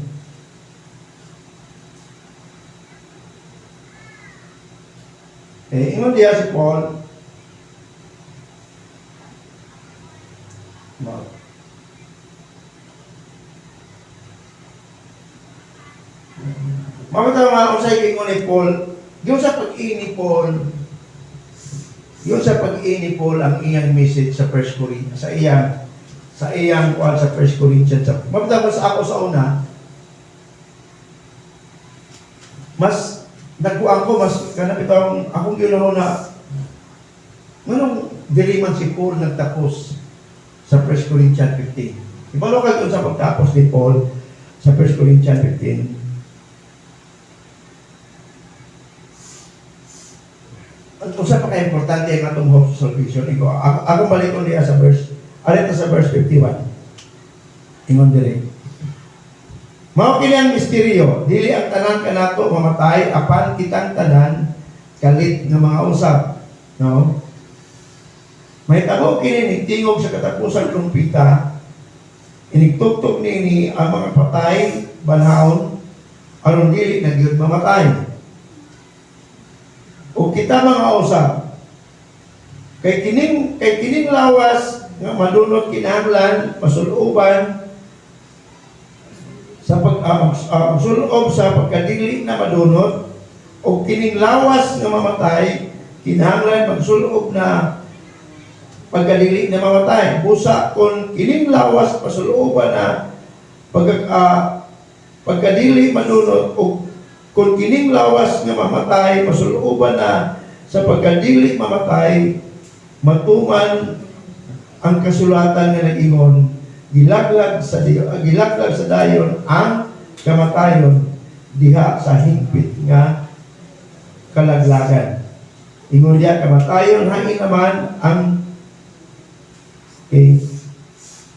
Ingon diya si Paul, Mamataw nga usay gingon ni Paul, yung sa pag-ini Paul, ang iyang message sa 1 Corinthians, sa iyang kuan sa 1 Corinthians. Mamataw sa ako sa una, mas nagkuan ko, mas kanang itong akong ginawa na nganong diliman si Paul nagtapos sa 1 Corinthians 15. Ibalo kayo sa pagtapos ni Paul sa 1 Corinthians 15. Usa pa kay importante ang atong hope sa salvation. Ako balik ko niya sa verse, alita sa verse 51. Ingon diri. Mao kini ang misteryo, dili ang tanan kanato mamatay apan kitang tanan kalit nga mga usab. No? May tabo kini tingog sa katapusan trumpeta. Inigtugtog ni ang mga patay banhaon aron dili na gyud mamatay. O kita mga usab kay kining lawas nga madunot kinahanglan masuluban sa magsulob sa pagkadili na madunot o kining lawas nga mamatay kinahanglan magsulob na pagkadili na mamatay. Busa kung kining lawas pasuluban na pagkadili madunot o kung kining lawas nga mamatay, masuluban na sa pagkadili mamatay, matuman ang kasulatan nga nag-ingon, gilaglag sa dayon ang kamatayon diha sa hingpit nga kalaglagan. Ingon diya kamatayon hain naman ang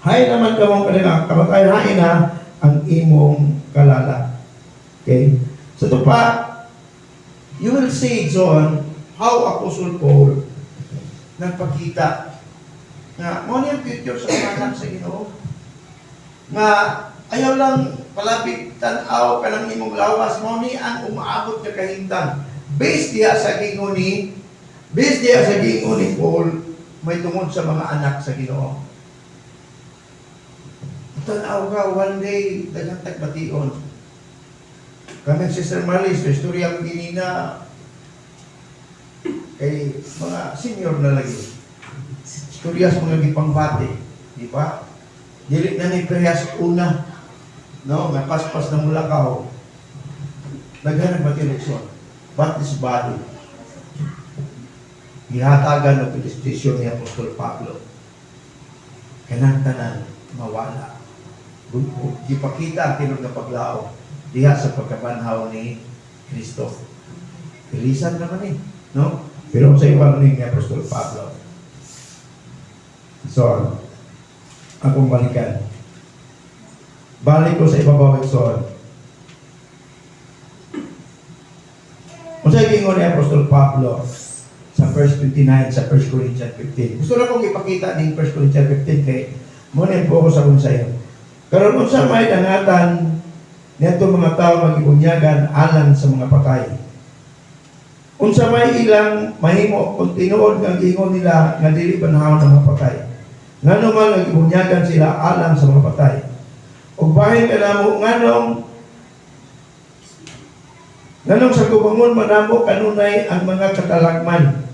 hain naman kamong kanila, kamatayon hain na ang imong kalala. Okay? So ito pa, you will see, John, how Apostle Paul nagpakita na mo yung future sa mga anak sa Ginoo nga ayaw lang palapit tanaw ka ng imong lawas mo ni ang umaabot ka kahintang based diya sa gingon ni Paul may tungod sa mga anak sa Ginoo. Tanaw ka one day daghang tagbation. Kami Sister Marlies, sa istorya ko ginina kay mga senior na lagi. Istorya sa mga gipangbati, di ba? Dili na ni Prehas una, no? May paspas na Mulakaw. Naghanap ba eleksyon? But this body, gihatagan ng pilistisyon ni Apostol Pablo. Kanang-tanan, mawala. Gipakita ang tinong na paglao diha sa pagkabanhaw ni Kristo. Ilisan naman no? Pero sa iba ni Apostol Pablo. So, akong balikan. Balik ko sa ibabaw so. Kung sa gingon ni Apostol Pablo sa verse 29 sa 1 Corinthians 15. Gusto na kong ipakita ng 1 Corinthians 15 kay muna po ko sa kung sa'yo. Karon kung sa may dangatan neto mga tao magibunyagan alang sa mga patay. Unsa may ilang mahimo kung tinuod ng ingon nila nga dili banhaw ng mga patay. Ngano man nagibunyagan sila alang sa mga patay. Ug bahin kanamo nganong sa kubangon madamo kanunay ang mga katalagman.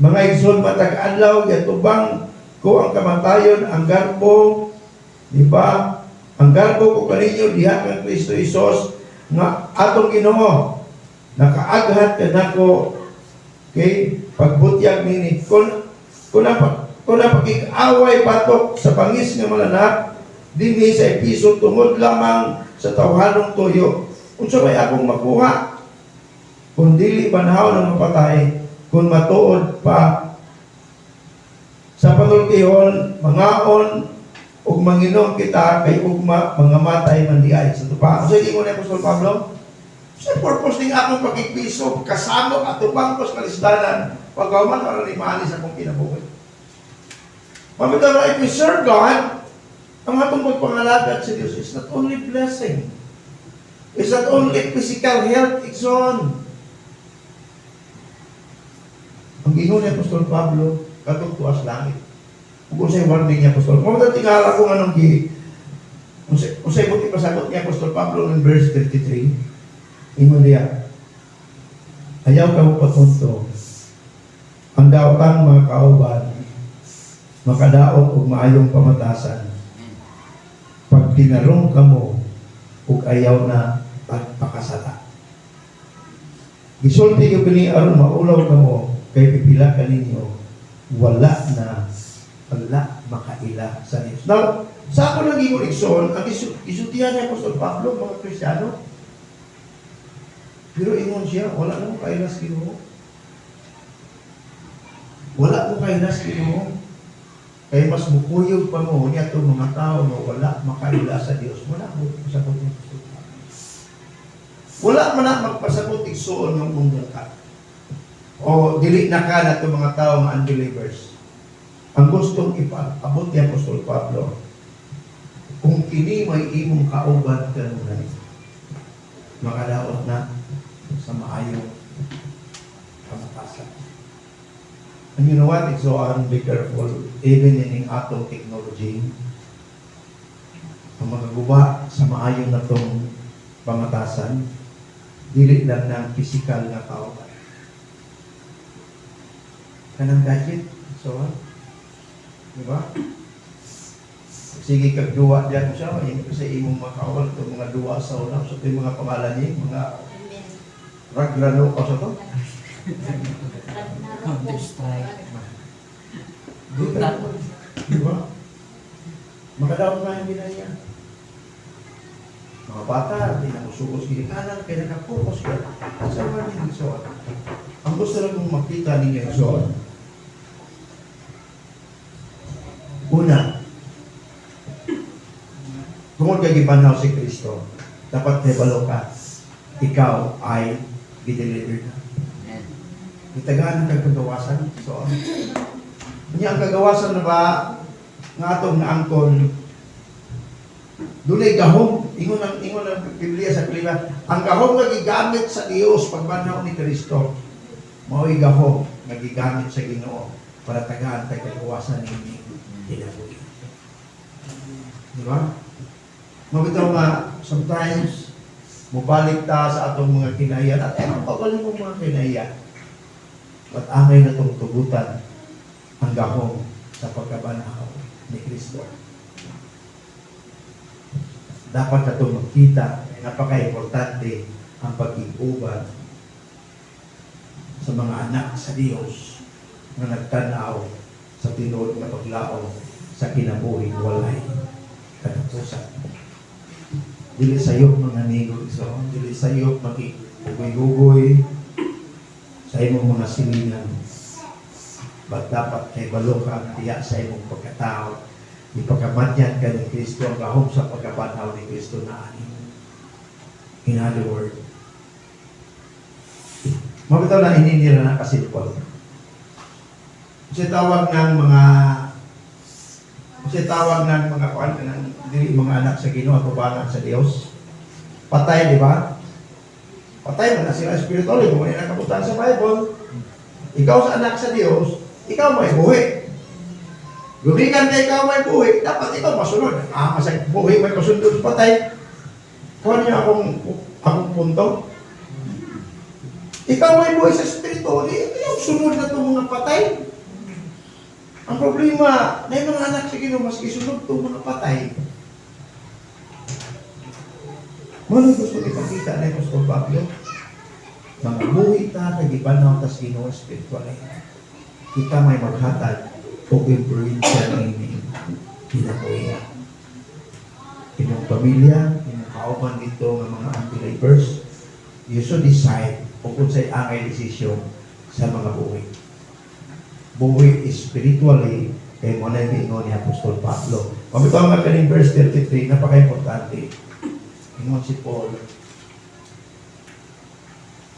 Mga igsoon matag-adlaw yatubang ko ang kamatayon, ang garbo, di ba? Ang garbo ko kaninyo diha kang Kristo Isos nga atong Ginoo nakaaghat kanako kay pagbutyag nini kun pagig-away batok sa bangis nga malanak dinhi sa episo tungod lamang sa tawhanong tuyo. Unsa may akong makuha kung dili banhaw ng mapatay, kung matuod pa sa panultihon, mangaon ug manginom kita kay ugma mga matay man diay sa tupa. So hindi mo na Apostol Pablo sa purpose ning akong pagigbiso kasamo at tubang ko sa kalisdanan pagkaman para limani sa akong kinabuhi. Pamitaw na if we serve God, ang atong pagpangalagad sa Diyos is not only blessing. It's not only physical health, igsoon. Ang ginoo ni Apostol Pablo, katong tuas langit. Kung sa'yo warning niya, Apostol. Kung tingala ko anong kung sa'yo buti pasagot niya, Apostol Pablo, in verse 33, ingon niya, ayaw ka mo patunto, ang daotang mga kauban, makadaot o maayong pamatasan, pag tinarong ka mo, ug ayaw na pagpakasala. Gisulti yung kini aron maulaw ka mo, kay pipila ka ninyo, wala makaila sa Diyos. Now, sa ako nang igson, ang isultihan ni Apostol Pablo, mga Kristiyano, pero ingon siya, wala mo kaila sa Ginoo. Wala mo kaila sa Ginoo. Kaya mas mukuyog pa mo niya itong mga tao na wala makaila sa Diyos. Wala mo pasabot ng Apostol Pablo. Wala man na magpasabot igsoon ng mundo ka. O dili na ka na itong mga tao mga unbelievers. Ang gustong ipaabot ni Apostol Pablo, kung kini may imong kauban ka nunay, makadaot na sa maayong kamatasan. And you know what? It's so be careful, even in atom technology, ang magaguba sa maayong na itong pamatasan, dili lang ng physical na kauban. Kanang gadget, so diba? Sige kagduwa diyan siya, kasi imong makawal itong mga duwa sa ulam, so yung mga pangalan niya, mga ragrano o sa to. Counter-Strike. Diba? Makadaot na yung ginaya. Mga bata, hindi na kusugos ginikanan, kaya nakapukos ka. Sa mga nilingsoan. Ang gusto lang mong makita ninyo yung una, tungkol kay gipanaw si Kristo, dapat debalo ka, ikaw ay gideliver na. Itagaan ang kagawasan. So, niya ang kagawasan na ba nga atong naangkon, dunay gahom, ingon ang Biblia sa Biblia, ang gahom nga gigamit sa Dios pagbanaw ni Kristo, mao'y gahom nga gigamit sa Ginoo para tagaan kay kagawasan ni kinabuhi. Di ba? Mabitaw nga, sometimes, mubalik ta sa atong mga kinayan at ewan pa pala mong mga kinayan. At angay na itong tugutan ang gahong sa pagkabanaw ni Kristo. Dapat na itong magkita, napaka-importante ang pag-iuban sa mga anak sa Diyos na nagtanaw sa tinuod na paglao sa kinabuhi walay katapusan. Dili sayop mga nigo iso, dili sayop makigugoy sa imong mga silingan. But dapat kay balo ka tiya sa imong pagkatao, ipakamatyan ka ni Kristo ang gahom sa pagkabanaw ni Kristo na ani. In other word, mabitaw na ininira na kasilpol. Kasi tawag ng mga kuan ng dili mga anak sa Ginoo at tubangan sa Dios. Patay, di ba? Patay man na sila espiritual, kung may nakabutan sa Bible. Ikaw sa anak sa Dios, ikaw may buhi. Gumikan na ikaw may buhi, dapat ikaw masunod. Masag buhi may pasunod sa patay. Kuha niyo akong punto. Ikaw may buhay sa Espiritu, yung sunod na itong mga patay. Ang problema, na yung mga anak sa Ginoo, mas isunod itong mga patay. Ano gusto ipakita na yung Pastor Pablo? Mga buhay ta, nag-ibanaw ta sa Ginoo Espiritual. Kita may maghatag o influensya ng inyong pinabuhay. Inyong pamilya, inyong kauban dito ng mga unbelievers, you should decide kung sa'y angay desisyon sa mga buhay. Buhay spiritually, kay mo na yung ni Apostol Pablo. Pabitaw nga kaning verse 33, napaka-importante. Ingon si Paul,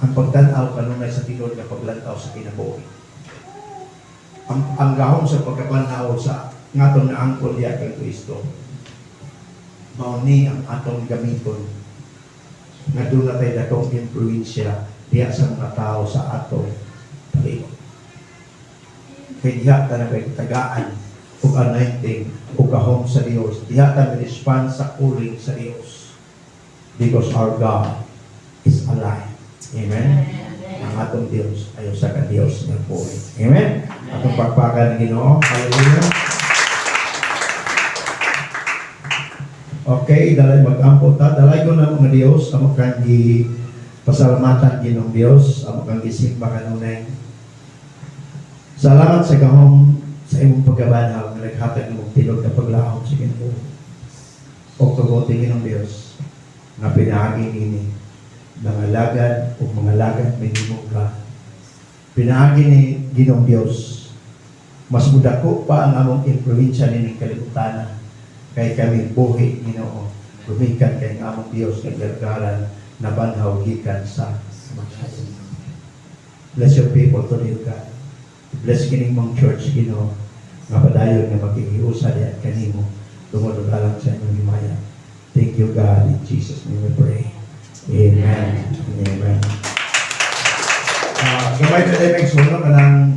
ang pagtanaw kanunay sa tinod na paglantaw sa kinabuhi. Ang gahom sa pagkabanaw sa ngatong na angkol diya kay Kristo, mauni ang atong gamiton na doon na tayo datong influensya diya sa mga tao sa atong paligid. Kaya diya ta na kay tagaan o anointing o gahom sa Diyos. Diya ta respond sa calling sa Diyos. Because our God is alive. Amen? Ang atong Diyos ay usa ka Diyos ng buhay. Amen? Atong pagpakan ng Ginoo. Hallelujah. Okay, dalay mag-ampo ta. Dalay ko na mga Diyos, amo kang pasalamatan Ginoong Diyos, amo kang gisimba kanunay. Salamat sa gahom sa imong pagkabanaw na naghatag imong tinog na paglahom sa Ginoo. O tugutin Ginoong Diyos na pinaagi nini mga lagad o mga lagad may nimong ka. Pinaagi ni Ginoong Diyos, mas mudako pa ang among influensya nining kalibutan kay kami buhi Ginoo. Gumikan kay ang among Diyos nga gargaran na banhaw gikan sa magsayod. Bless your people today, God. Bless kining mong church, Ginoo, nga padayon nga magkikiusa diyan kanimo tungod alang sa inyong himaya. Thank you, God. In Jesus' name we pray. Amen. Amen. Gamay ka din next one, kanang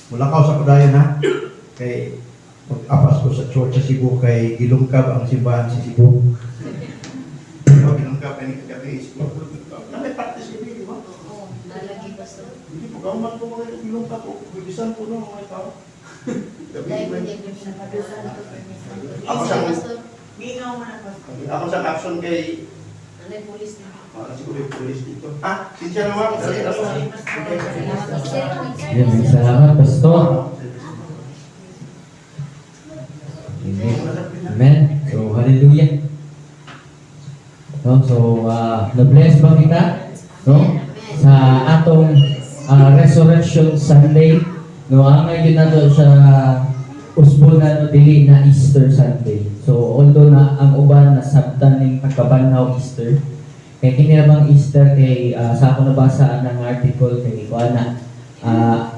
mulakaw sa padayon ha. Kay pag-apas ko sa church sa Cebu kay gilungkab ang simbahan sa Cebu. Gilungkab kay kagabi. May practice kami, di ba? Oo, lalagi pastor. Hindi po, gawman po mga gilungkab po. Bibisan po no, mga tao. Dahil hindi ko siya napadusan. Ako sa pastor. Gingaw man ako. Ako sa action kay Nanay pulis na. siguro yung police dito. Sinsya naman. Yan, salamat, Pastor. Amen. So, hallelujah. No, so, na-bless ba kita? No? Sa atong Resurrection Sunday. No, ang ngayon na to sa usbon na no, dili na Easter Sunday. So, although na ang uban na sabtan ng pagkabanhaw Easter, kay kinirabang Easter kay sa ako nabasa ng article kay Juana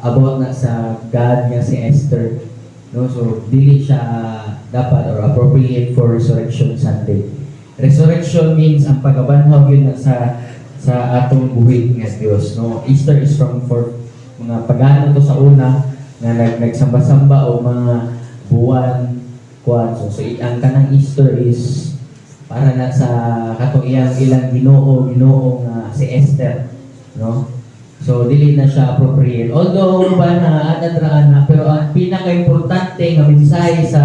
about na sa God nga si Esther. No, so dili siya dapat or appropriate for Resurrection Sunday. Resurrection means ang pagkabanhaw yun na sa atong buhi nga Dios. No, Easter is from for mga pagano to sa una nga nagsamba-samba o mga buwan kuan. So ang kanang Easter is para na sa katong ilang Ginoo nga si Esther, no? So dili na siya appropriate. Although ba na adadraan na, pero ang pinaka-importante nga mensahe sa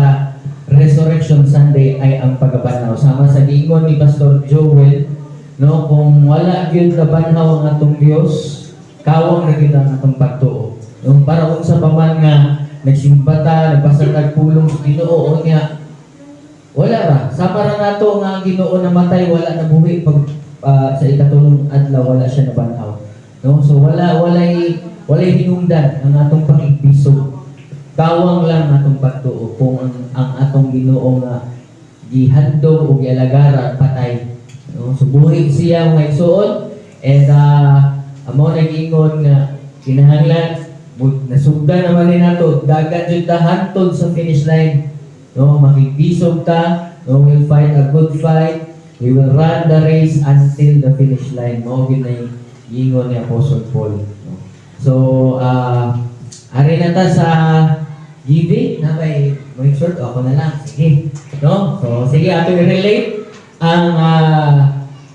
Resurrection Sunday ay ang pagabanaw. Sama sa giingon ni Pastor Joel, no, kung wala gyud ka banhaw ang atong Dios, kawang na gyud ang atong pagtuo. Yung para kung sa paman nga nagsimbata, nagpasatag pulong sa Ginoo o niya, wala ra. Sama ra nato nga ang Ginoo namatay, wala na buhi pag sa ikatulong adlaw wala siya nabanhaw. No? So walay hinungdan ang atong pakigbiso. Kawang lang atong pagtuo kung ang atong Ginoo nga gihandog o gialagara patay. No? So buhi siya mga igsoon and amo nag-ingon nga kinahanglan nasugdan naman ni nato dagan jud ta hantod sa finish line. No, makigbisog ta, no, we'll fight a good fight. We will run the race until the finish line. Mao gyud na ingon ni Apostle Paul. No? So, ari na ta sa giving na may short ako na lang. Sige. No? So, sige ato i-relate ang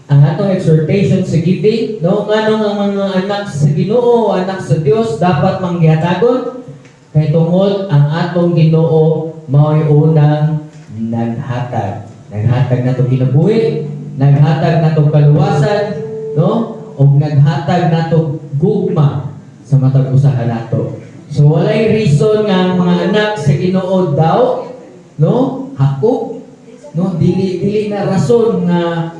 ang atong exhortation sa giving, no? Nganong ang mga anak sa Ginoo, anak sa Dios dapat manggihatagon kay tungod ang atong Ginoo mao'y unang naghatag. Naghatag nato kinabuhi, naghatag nato kaluwasan, no? O naghatag nato gugma sa matag usaha nato. So walay reason nga ang mga anak sa Ginoo daw, no? Hakog, no? Dili na rason nga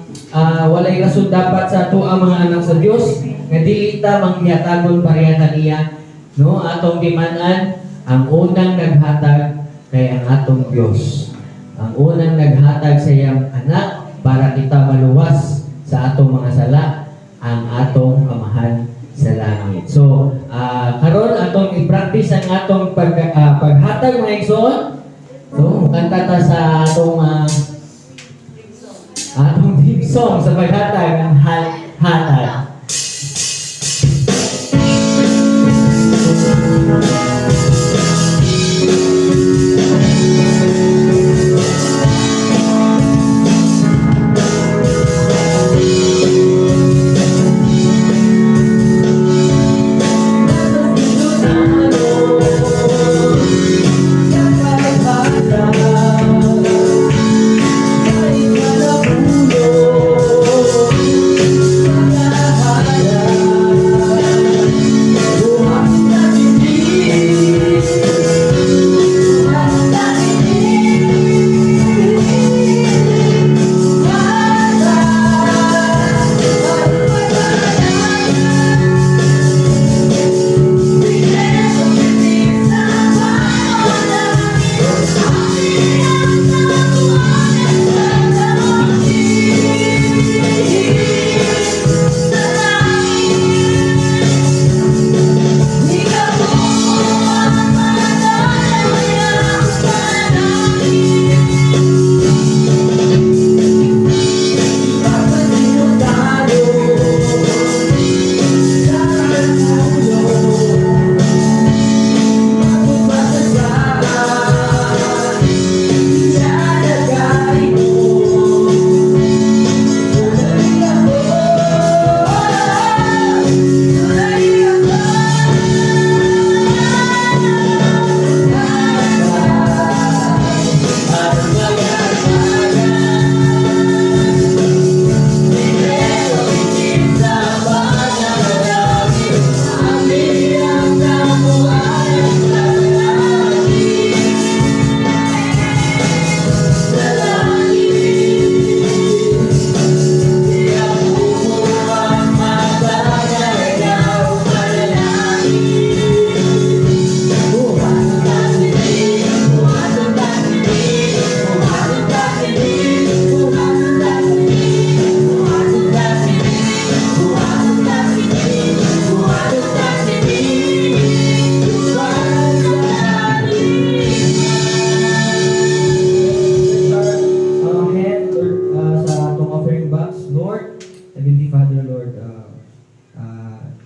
walay rason dapat sa ato ang mga anak sa Dios nga dili ta mangyatagon pareha kaniya, no? Atong giman-an ang unang naghatag kay ang atong Dios. Ang unang naghatag sa iyang anak para kita maluwas sa atong mga sala, ang atong Amahan sa langit. So, karon atong i-practice ang atong paghatag mga igsoon. So, kanta ta sa atong theme song sa paghatag ang hatag.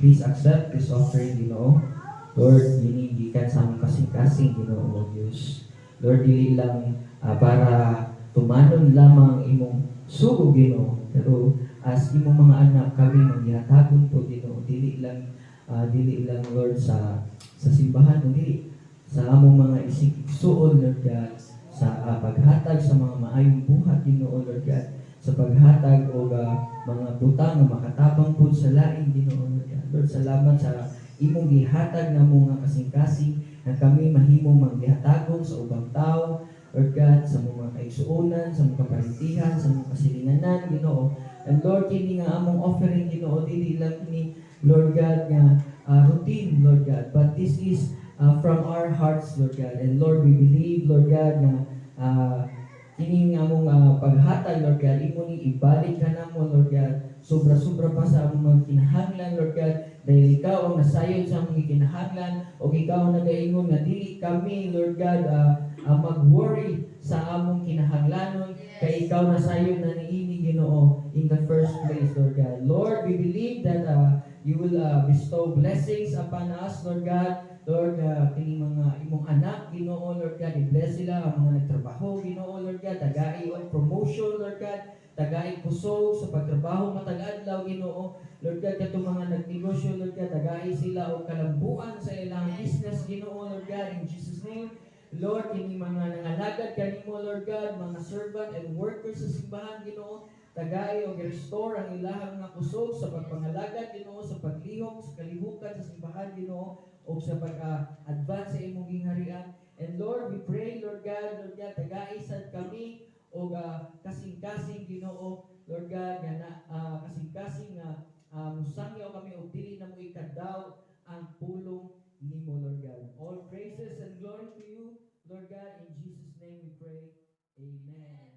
Please accept this offering, Ginoo. Lord, ginindikan sa among kasing-kasing, Ginoo o Diyos. Lord, dili lang para tumanon lamang imong sugo, Ginoo. Pero as imong mga anak, kami magyatagon po, Ginoo. Dili lang, Lord, sa simbahan, dili sa among mga isig-igsuon, Lord God, sa paghatag sa mga maayong buhat, Ginoo, Lord God, sa paghatag o mga butang na makatabang po sa laing, Ginoo, Lord God. Lord, salamat sa imong gihatag na mga kasing-kasing na kami mahimong manggihatagon sa ubang tao, Lord God, sa mga kaigsuonan, sa mga kaparintihan, sa mga kasilinganan, Ginoo. And Lord, kini nga among offering, Ginoo, dili lang ni Lord God nga routine, Lord God, but this is from our hearts, Lord God. And Lord, we believe, Lord God, na kini nga among paghatag, Lord God, imo ni ibalik ka namo, Lord God, sobra-sobra pa sa among mga kinahanglan, Lord God, dahil ikaw ang nasayod sa among kinahanglan, o ikaw ang nagaingon na dili kami, Lord God, mag-worry sa among kinahanglanon, kay ikaw nasayod na niini, Ginoo, in the first place, Lord God. Lord, we believe that you will bestow blessings upon us, Lord God. Lord, kini mga imong anak, Ginoo, Lord God, i-bless sila ang mga nagtrabaho, Ginoo, Lord God, tagai og promotion, Lord God, tagai kusog sa pagtrabaho matag adlaw, Ginoo, Lord God, katong mga nagnegosyo, Lord God, tagai sila og kalambuan sa ilang business, Ginoo, Lord God, in Jesus' name. Lord, kini mga nangalagad kanimo, Lord God, mga servant and workers sa simbahan, Ginoo, tagai og restore ang ilahang mga kusog sa pagpangalagad, Ginoo, sa paglihok, sa kalibukan sa simbahan, Ginoo, o sa pag-advance sa imong gingharian. And Lord, we pray, Lord God, tagai sad kami o kasing-kasing, Ginoo, Lord God, nga kasing-kasing musangyaw kami o dili na mo ikadaw ang pulong nimo, Lord God. All praises and glory to you, Lord God. In Jesus' name we pray. Amen.